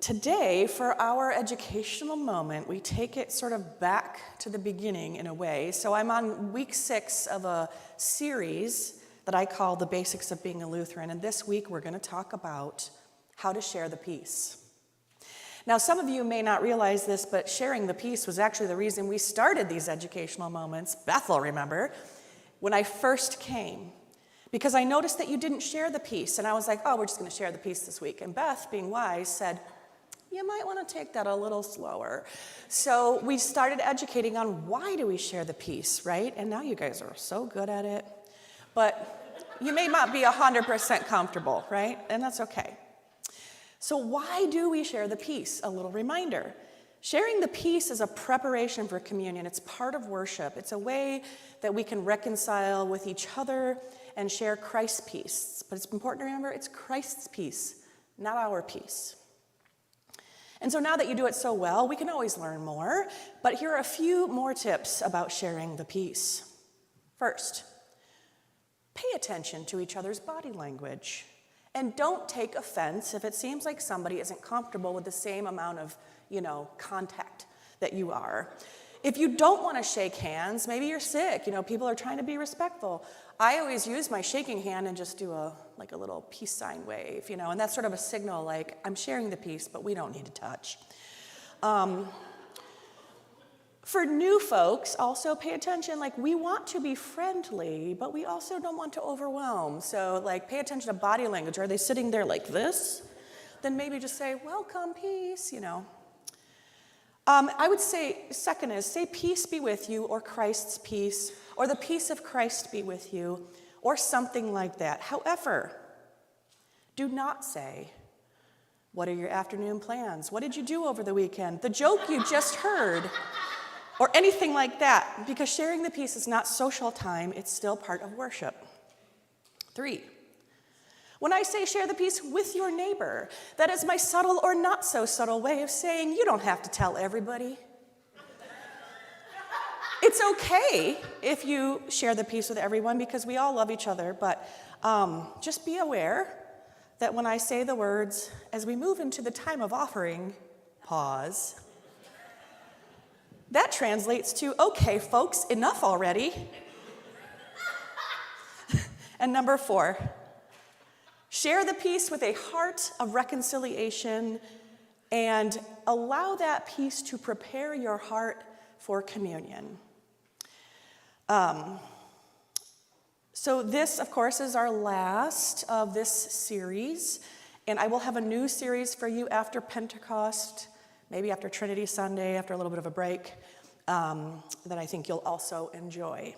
Today, for our educational moment, we take it sort of back to the beginning in a way. So I'm on week 6 of a series that I call The Basics of Being a Lutheran, and this week we're going to talk about how to share the peace. Now, some of you may not realize this, but sharing the peace was actually the reason we started these educational moments. Beth will remember, when I first came, because I noticed that you didn't share the peace, and I was like, oh, we're just going to share the peace this week. And Beth, being wise, said, you might want to take that a little slower. So we started educating on why do we share the peace, right? And now you guys are so good at it. But you may not be 100% comfortable, right? And that's okay. So why do we share the peace? A little reminder. Sharing the peace is a preparation for communion. It's part of worship. It's a way that we can reconcile with each other and share Christ's peace. But it's important to remember it's Christ's peace, not our peace. And so now that you do it so well, we can always learn more, but here are a few more tips about sharing the peace. First, pay attention to each other's body language, and don't take offense if it seems like somebody isn't comfortable with the same amount of, contact that you are. If you don't want to shake hands, maybe you're sick, people are trying to be respectful. I always use my shaking hand and just do a little peace sign wave, and that's sort of a signal like, I'm sharing the peace, but we don't need to touch. For new folks, also pay attention, we want to be friendly, but we also don't want to overwhelm. So pay attention to body language. Are they sitting there like this? Then maybe just say, welcome, peace, I would say, second is, say peace be with you, or Christ's peace, or the peace of Christ be with you, or something like that. However, do not say, what are your afternoon plans? What did you do over the weekend? The joke you just heard, or anything like that, because sharing the peace is not social time, it's still part of worship. 3, when I say share the peace with your neighbor, that is my subtle or not so subtle way of saying you don't have to tell everybody. It's okay if you share the peace with everyone because we all love each other, but just be aware that when I say the words, as we move into the time of offering, pause, that translates to, okay, folks, enough already. And number 4, share the peace with a heart of reconciliation and allow that peace to prepare your heart for communion. So this, of course, is our last of this series, and I will have a new series for you after Pentecost, maybe after Trinity Sunday, after a little bit of a break, that I think you'll also enjoy.